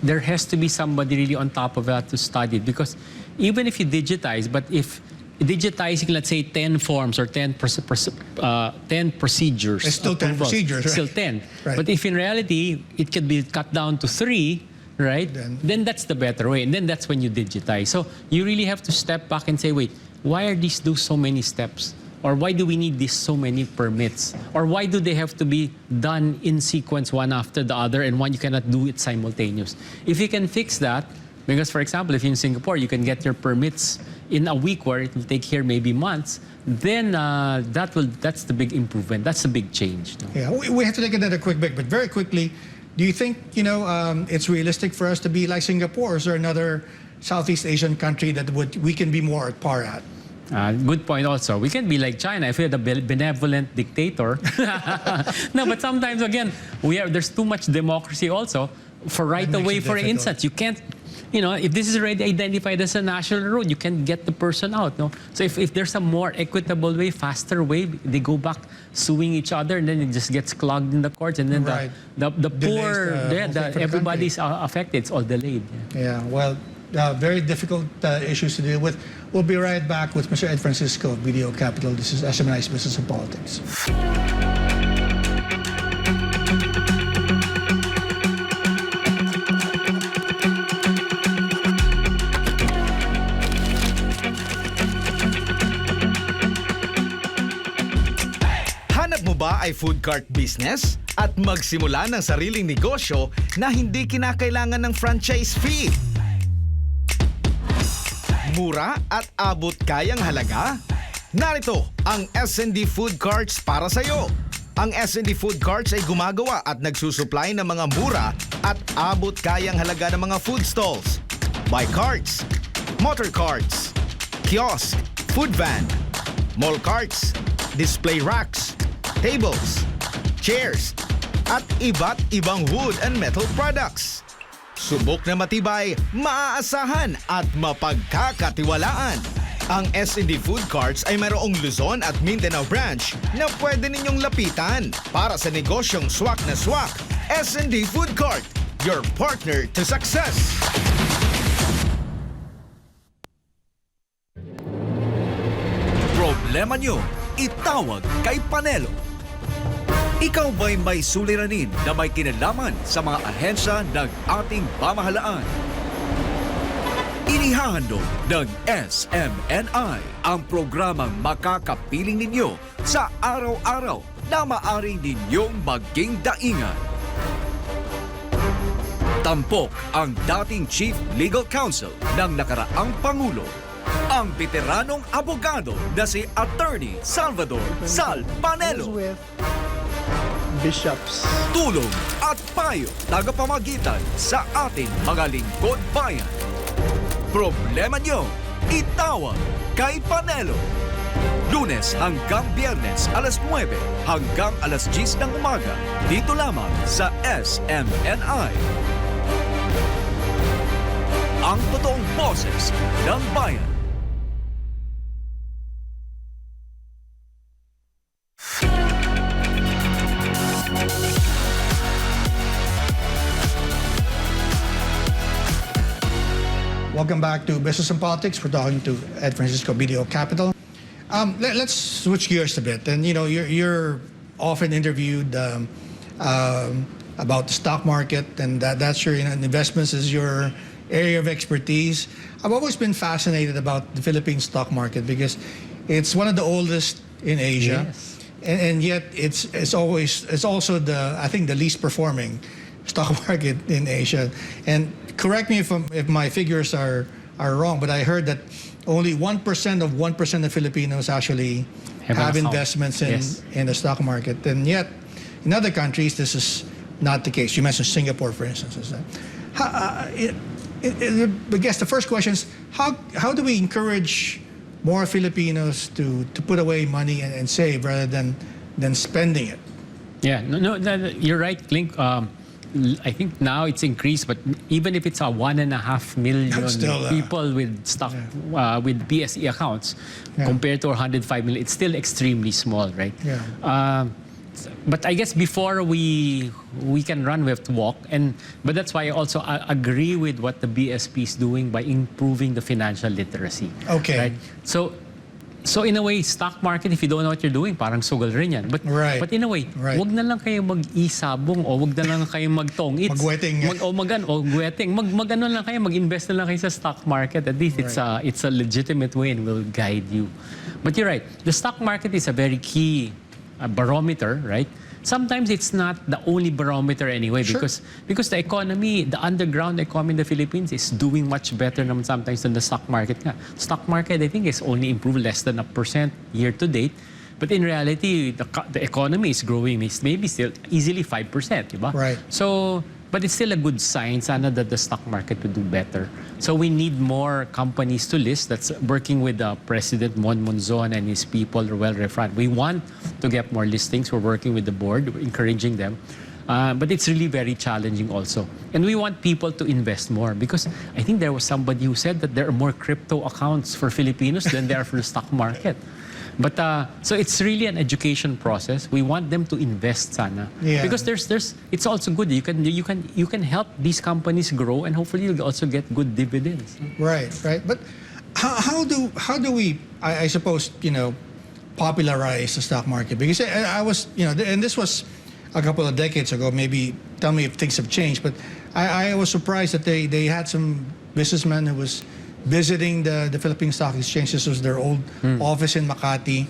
there has to be somebody really on top of that to study it, because even if you digitize, but if digitizing, let's say, 10 forms or 10 procedures. It's still 10 approvals, procedures, right? Still 10. Right. But if in reality, it can be cut down to 3, right? Then that's the better way. And then that's when you digitize. So you really have to step back and say, wait, why are these so many steps? Or why do we need these so many permits? Or why do they have to be done in sequence, one after the other, and one you cannot do it simultaneous? If you can fix that, because, for example, if you're in Singapore, you can get your permits in a week, where it will take here maybe months, then that's the big improvement. That's the big change. No? Yeah, we have to take another quick break, but very quickly, do you think it's realistic for us to be like Singapore, or is there another Southeast Asian country that we can be more at par at? Good point also. We can be like China if we had a benevolent dictator. No, but sometimes, again, there's too much democracy also. For right away, for instance, you can't, if this is already identified as a national road, you can get the person out. No? So if there's a more equitable way, faster way, they go back suing each other, and then it just gets clogged in the courts, and then the poor, everybody's affected. It's all delayed. Yeah, well, very difficult issues to deal with. We'll be right back with Mr. Ed Francisco of BDO Capital. This is SMNI's Business and Politics. Hanap mo ba ay food cart business? At magsimula ng sariling negosyo na hindi kinakailangan ng franchise fee? Mura at abot kayang halaga? Narito ang S&D Food Carts para sa iyo. Ang S&D Food Carts ay gumagawa at nagsusupply ng mga mura at abot kayang halaga ng mga food stalls, buy carts, motor carts, kiosk, food van, mall carts, display racks, tables, chairs, at iba't ibang wood and metal products. Subok na matibay, maaasahan at mapagkakatiwalaan. Ang S&D Food Carts ay mayroong Luzon at Mindanao branch na pwede ninyong lapitan para sa negosyong swak na swak. S&D Food Cart, your partner to success. Problema nyo, itawag kay Panelo. Ikaw ba'y may suliranin na may kinalaman sa mga ahensya ng ating pamahalaan? Inihahandog ng SMNI ang programang makakapiling ninyo sa araw-araw na maaari ninyong maging daingan. Tampok ang dating Chief Legal Counsel ng nakaraang Pangulo, ang veteranong abogado na si Attorney Salvador Sal Panelo. Bishops. Tulong at payo tagapamagitan sa ating mga lingkod bayan. Problema nyo, itawag kay Panelo. Lunes hanggang Biyernes, alas 9 hanggang alas 10 ng umaga. Dito lamang sa SMNI. Ang totoong boses ng bayan. Welcome back to Business and Politics. We're talking to Ed Francisco, BDO Capital. Let's switch gears a bit. And you're often interviewed about the stock market, and that's your investments is your area of expertise. I've always been fascinated about the Philippine stock market because it's one of the oldest in Asia, Yes. and yet it's also I think the least performing stock market in Asia. And correct me if my figures are wrong, but I heard that only 1% of 1% of Filipinos actually have investments in the stock market, and yet in other countries this is not the case. You mentioned Singapore, for instance. I guess the first question is how do we encourage more Filipinos to put away money and save rather than spending it? Yeah, no, you're right, Clint. I think now it's increased, but even if it's a 1.5 million still, people with stock with PSE accounts compared to 105 million, it's still extremely small, right? Yeah. But I guess before we can run, we have to walk, but that's why I also agree with what the BSP is doing by improving the financial literacy. Okay. Right? So in a way, stock market, if you don't know what you're doing, parang sugal rin yan. But in a way, wag na lang kayo mag-isabong o wag na lang kayo mag-tongits. Mag-wetting. Mag-ano lang kayo, mag-invest na lang kayo sa stock market. At least it's a legitimate way and will guide you. But you're right, the stock market is a very key barometer, right? Sometimes it's not the only barometer anyway, because the economy, the underground economy in the Philippines is doing much better naman sometimes than the stock market. Stock market, I think, is only improved less than 1% year to date. But in reality, the economy is growing, it's maybe still easily 5%, diba? Right. So, but it's still a good sign sana that the stock market would do better. So we need more companies to list. That's working with President Mon Monzon and his people are well refined. We want to get more listings. We're working with the board, we're encouraging them. But it's really very challenging also. And we want people to invest more because I think there was somebody who said that there are more crypto accounts for Filipinos than there are for the stock market. But so it's really an education process. We want them to invest sana because it's also good. You can help these companies grow and hopefully you'll also get good dividends. Right. But how do we I suppose popularize the stock market? Because I was and this was a couple of decades ago. Maybe tell me if things have changed. But I was surprised that they had some businessman who was visiting the Philippine Stock Exchange. This was their old office in Makati.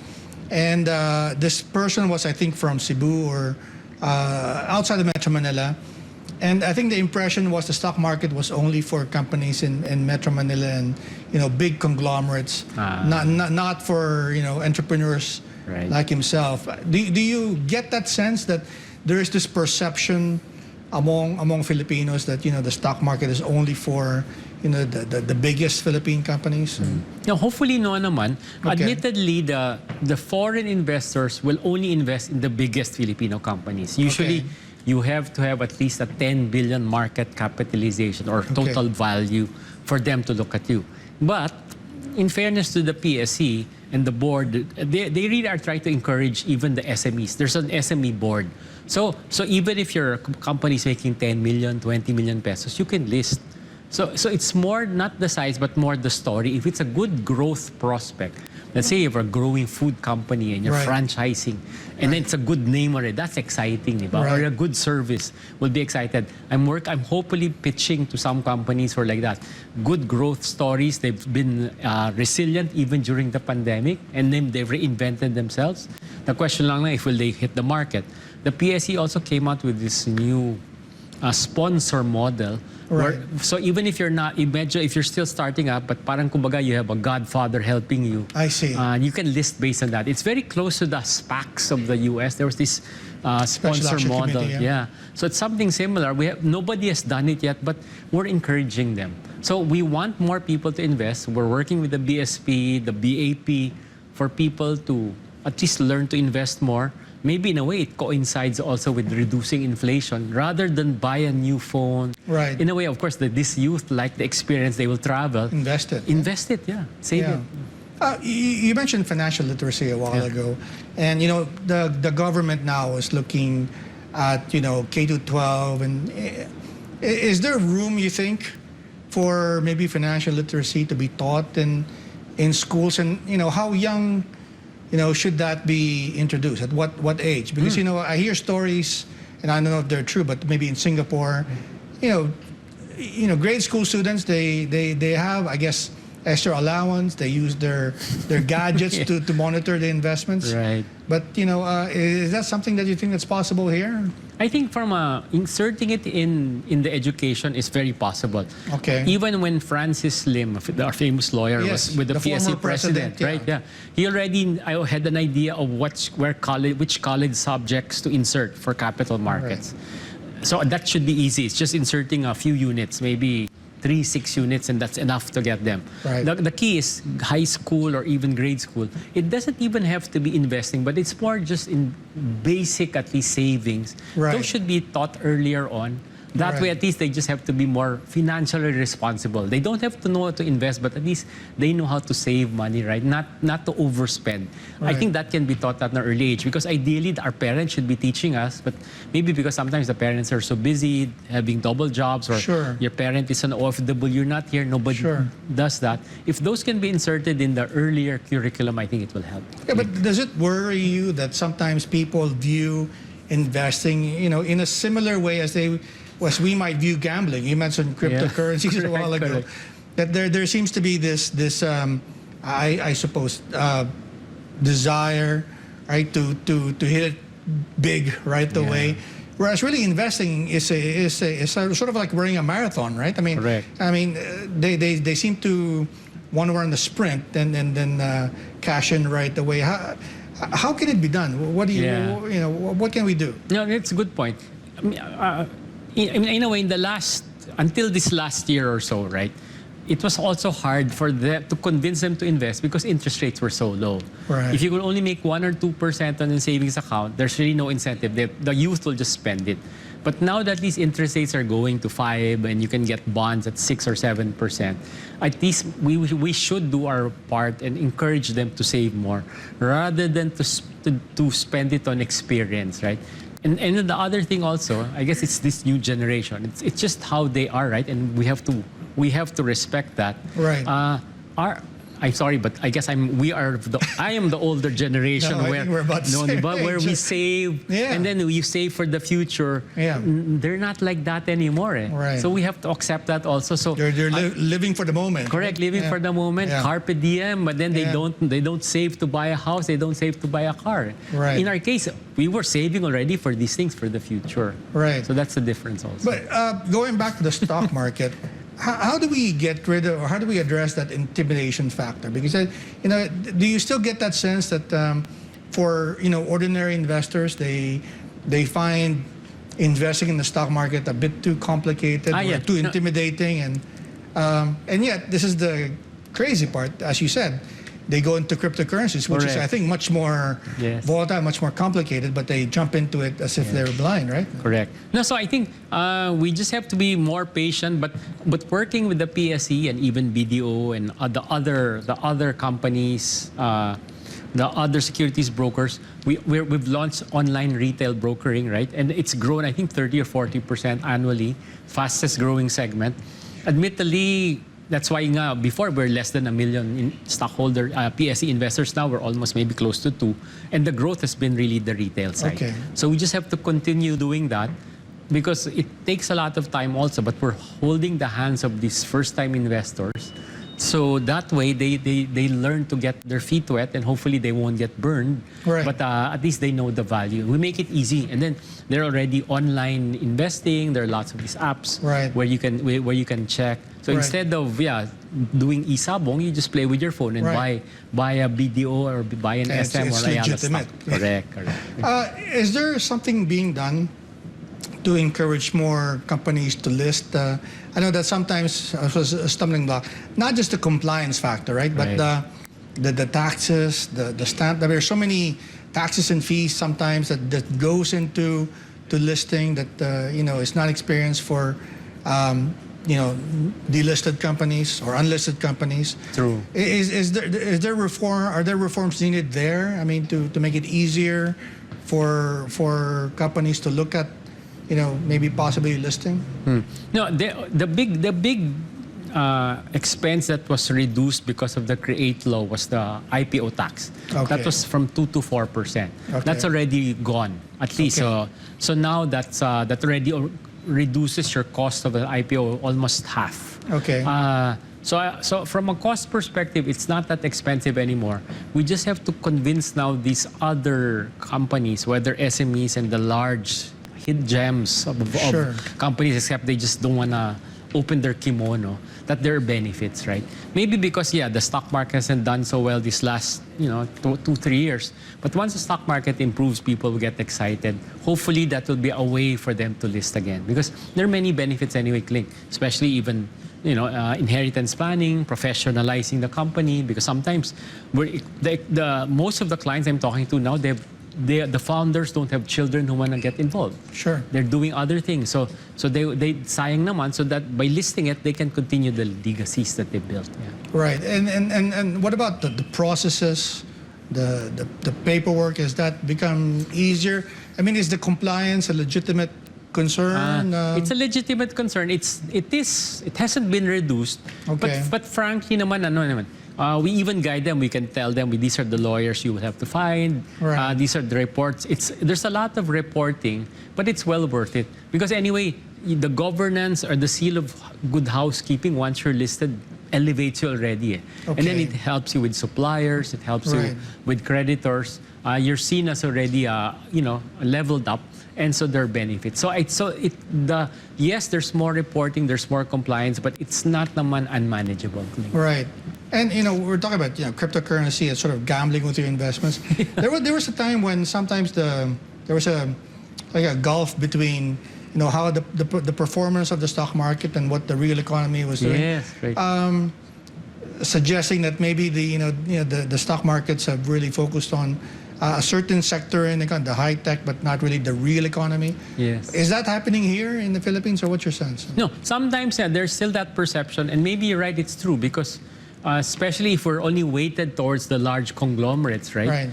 And this person was, I think, from Cebu or outside of Metro Manila. And I think the impression was the stock market was only for companies in Metro Manila and, big conglomerates, not for, entrepreneurs like himself. Do you get that sense that there is this perception among Filipinos that, the stock market is only for the biggest Philippine companies? Hopefully no naman. Admittedly, the foreign investors will only invest in the biggest Filipino companies. Usually, you have to have at least a 10 billion market capitalization or total value for them to look at you. But in fairness to the PSE and the board, they really are trying to encourage even the SMEs. There's an SME board. So even if your company is making 10 million, 20 million pesos, you can list. So it's more not the size but more the story. If it's a good growth prospect, Let's say you're a growing food company and you're franchising, and then it's a good name already. That's exciting, di ba? Or a good service will be excited. I'm hopefully pitching to some companies who are like that. Good growth stories. They've been resilient even during the pandemic, and then they've reinvented themselves. The question lang na if will they hit the market. The PSE also came out with this new sponsor model. So even if you're not, imagine if you're still starting up, but parang kumbaga you have a godfather helping you. I see. You can list based on that. It's very close to the SPACs of the US. There was this sponsor model. Yeah. So it's something similar. Nobody has done it yet, but we're encouraging them. So we want more people to invest. We're working with the BSP, the BAP, for people to at least learn to invest more. Maybe in a way it coincides also with reducing inflation rather than buy a new phone. Right. In a way, of course, that this youth like the experience, they will travel. Invest it. Invest it, yeah. Save it. You mentioned financial literacy a while ago. And, the government now is looking at, K-12. And is there room, you think, for maybe financial literacy to be taught in schools? And, how young... should that be introduced? At what age? Because, I hear stories, and I don't know if they're true, but maybe in Singapore, grade school students, they have, I guess, extra allowance. They use their gadgets to monitor the investments. Right. But, is that something that you think that's possible here? I think from inserting it in the education is very possible. Okay. Even when Francis Lim, our famous lawyer, was with the PSE president, right? Yeah. He already had an idea of which college subjects to insert for capital markets. Right. So that should be easy. It's just inserting a few units, maybe 3-6 units, and that's enough to get them. Right. The key is high school or even grade school. It doesn't even have to be investing, but it's more just in basic, at least, savings. Right. Those should be taught earlier on. That way, at least, they just have to be more financially responsible. They don't have to know how to invest, but at least they know how to save money, right? Not to overspend. Right. I think that can be taught at an early age, because ideally, our parents should be teaching us, but maybe because sometimes the parents are so busy having double jobs, or your parent is an OFW, you're not here, nobody does that. If those can be inserted in the earlier curriculum, I think it will help. Yeah, but does it worry you that sometimes people view investing, in a similar way as we might view gambling? You mentioned cryptocurrencies a while ago. That there seems to be this I suppose desire, right, to hit it big right away. Whereas really investing is sort of like running a marathon, right? I mean, they seem to want to run the sprint and then cash in right away. How can it be done? What do what can we do? No, it's a good point. In a way, until this last year or so, right, it was also hard for them to convince them to invest because interest rates were so low. Right. If you could only make 1 or 2% on a savings account, there's really no incentive. The youth will just spend it. But now that these interest rates are going to 5% and you can get bonds at 6 or 7%, at least we should do our part and encourage them to save more rather than to spend it on experience, right? And then the other thing also, I guess it's this new generation. It's just how they are, right? And we have to respect that. Right. I'm sorry, but I guess I am the older generation where we save and then you save for the future. Yeah. They're not like that anymore. Right. So we have to accept that also. So they're living for the moment. Correct, living for the moment, carpe diem, but then they don't save to buy a house, they don't save to buy a car. Right. In our case, we were saving already for these things for the future. Right. So that's the difference also. But going back to the stock market, how do we get rid of, or how do we address that intimidation factor? Because, do you still get that sense that for, ordinary investors, they find investing in the stock market a bit too complicated or too intimidating? And yet, this is the crazy part, as you said. They go into cryptocurrencies, which is, I think, much more volatile, much more complicated, but they jump into it as if they're blind, right? Correct. No, so I think we just have to be more patient, but working with the PSE and even BDO and the other companies, the other securities brokers, we've launched online retail brokering, right? And it's grown, I think, 30 or 40% annually, fastest growing segment. Admittedly, that's why nga, before we're less than 1 million in stockholder PSE investors. Now we're almost maybe close to 2, and the growth has been really the retail side. Okay. So we just have to continue doing that, because it takes a lot of time also, but we're holding the hands of these first-time investors. So that way, they learn to get their feet wet, and hopefully they won't get burned. Right. But at least they know the value. We make it easy, and then they're already online investing. There are lots of these apps Right. where you can check. So Right. instead of doing isabong, you just play with your phone and Right. buy a BDO or buy an It's SM or Ayala legitimate. stock. Correct. Is there something being done to encourage more companies to list? I know that sometimes it was a stumbling block, not just the compliance factor, right? But the taxes, the stamp. There are so many taxes and fees sometimes that goes into listing that is not experienced for delisted companies or unlisted companies. True. Is there reform? Are there reforms needed there? I mean, to make it easier for companies to look at, maybe possibly listing? No, the big expense that was reduced because of the CREATE law was the IPO tax. Okay. That was from 2 to 4%. Okay. That's already gone, at least. Okay. So now that already reduces your cost of an IPO almost half. Okay. So from a cost perspective, it's not that expensive anymore. We just have to convince now these other companies, whether SMEs and the large hit gems of companies, except they just don't want to open their kimono, that there are benefits, right? Maybe because, the stock market hasn't done so well these last, 2-3 years. But once the stock market improves, people will get excited. Hopefully, that will be a way for them to list again. Because there are many benefits anyway, Klink, especially even, inheritance planning, professionalizing the company. Because sometimes, most of the clients I'm talking to now, the founders don't have children who want to get involved. Sure. They're doing other things. So they sayang naman, so that by listing it, they can continue the legacies that they built. Yeah. Right. And what about the processes, the paperwork? Has that become easier? I mean, is the compliance a legitimate concern? It's a legitimate concern. It hasn't been reduced. Okay. But frankly naman, we even guide them. We can tell them, these are the lawyers you will have to find. Right. These are the reports. There's a lot of reporting, but it's well worth it. Because anyway, the governance or the seal of good housekeeping, once you're listed, elevates you already. Okay. And then it helps you with suppliers. It helps you with creditors. You're seen as already, leveled up. And so there are benefits. Yes, there's more reporting, there's more compliance, but it's not naman unmanageable. Right. And, we're talking about, cryptocurrency and sort of gambling with your investments. There was a time when sometimes there was a gulf between, how the performance of the stock market and what the real economy was doing. Yes, right. Suggesting that maybe the stock markets have really focused on a certain sector in the high tech, but not really the real economy. Yes. Is that happening here in the Philippines, or what's your sense? No, sometimes there's still that perception, and maybe you're right, it's true, because especially if we're only weighted towards the large conglomerates, right? Right.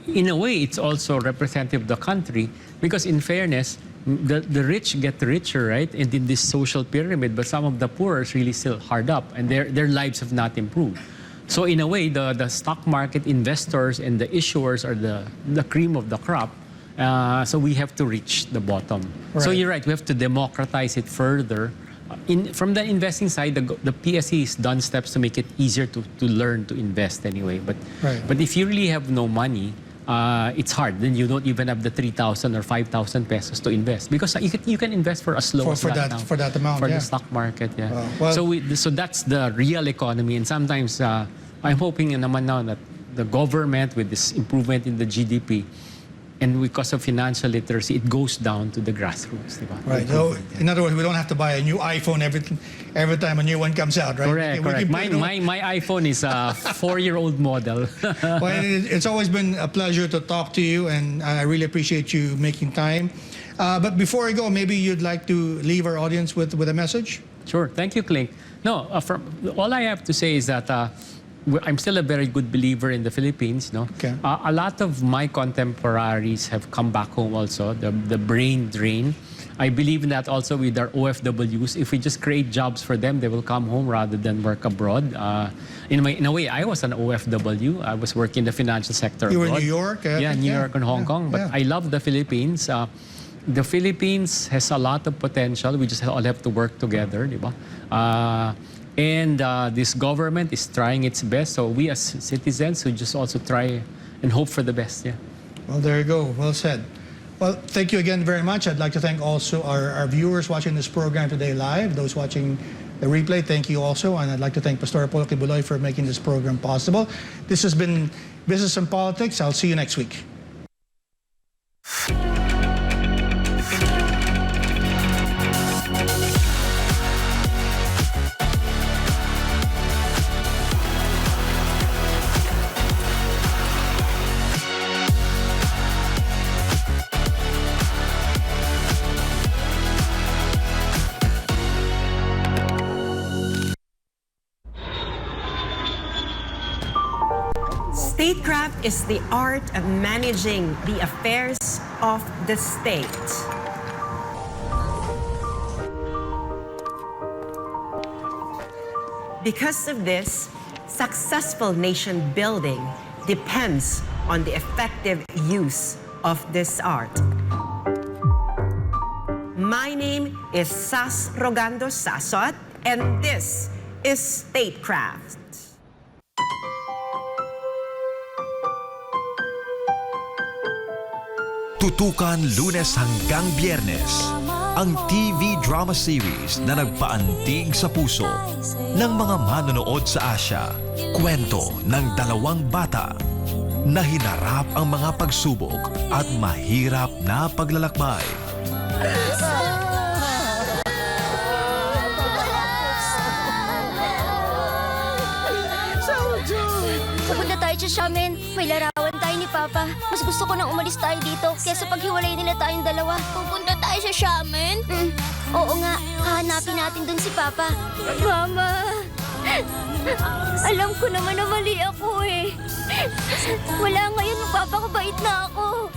In a way, it's also representative of the country, because in fairness, the rich get richer, right? And in this social pyramid, but some of the poor are really still hard up, and their lives have not improved. So in a way, the stock market investors and the issuers are the cream of the crop. So we have to reach the bottom. Right. So you're right, we have to democratize it further. From the investing side, the PSE has done steps to make it easier to learn to invest anyway. But if you really have no money, it's hard. Then you don't even have the 3,000 or 5,000 pesos to invest, because you can invest for as low as that now. For that amount, for the stock market. Yeah. Well, so that's the real economy, and sometimes I'm hoping naman now that the government, with this improvement in the GDP, and because of financial literacy, it goes down to the grassroots. Right. So, in other words, we don't have to buy a new iPhone every time a new one comes out, right? Correct. My iPhone is a 4-year-old model. Well, it's always been a pleasure to talk to you, and I really appreciate you making time. But before I go, maybe you'd like to leave our audience with a message? Sure. Thank you, Klink. No, all I have to say is that I'm still a very good believer in the Philippines. No, okay. A lot of my contemporaries have come back home also. The brain drain. I believe in that also with our OFWs. If we just create jobs for them, they will come home rather than work abroad. In a way, I was an OFW. I was working in the financial sector You were in abroad. New York? Yeah, New York and Hong Kong. But I love the Philippines. The Philippines has a lot of potential. We just all have to work together, di ba? And this government is trying its best. So we as citizens should just also try and hope for the best. Yeah. Well, there you go. Well said. Well, thank you again very much. I'd like to thank also our viewers watching this program today live, those watching the replay, thank you also. And I'd like to thank Pastor Apollo Kibuloy for making this program possible. This has been Business and Politics. I'll see you next week. Statecraft is the art of managing the affairs of the state. Because of this, successful nation building depends on the effective use of this art. My name is Sas Rogando Sasot, and this is Statecraft. Tutukan Lunes hanggang Biyernes ang TV drama series na nagpaantig sa puso ng mga manonood sa Asia. Kwento ng dalawang bata na hinarap ang mga pagsubok at mahirap na paglalakbay. Pupunta tayo sa Xiamen. May larawan tayo ni Papa. Mas gusto ko nang umalis tayo dito kaysa paghiwalay nila tayong dalawa. Pupunta tayo sa Xiamen? Oo nga. Hahanapin natin dun si Papa. Mama! Alam ko naman na mali ako eh. Wala ngayon, magpapakabait na ako.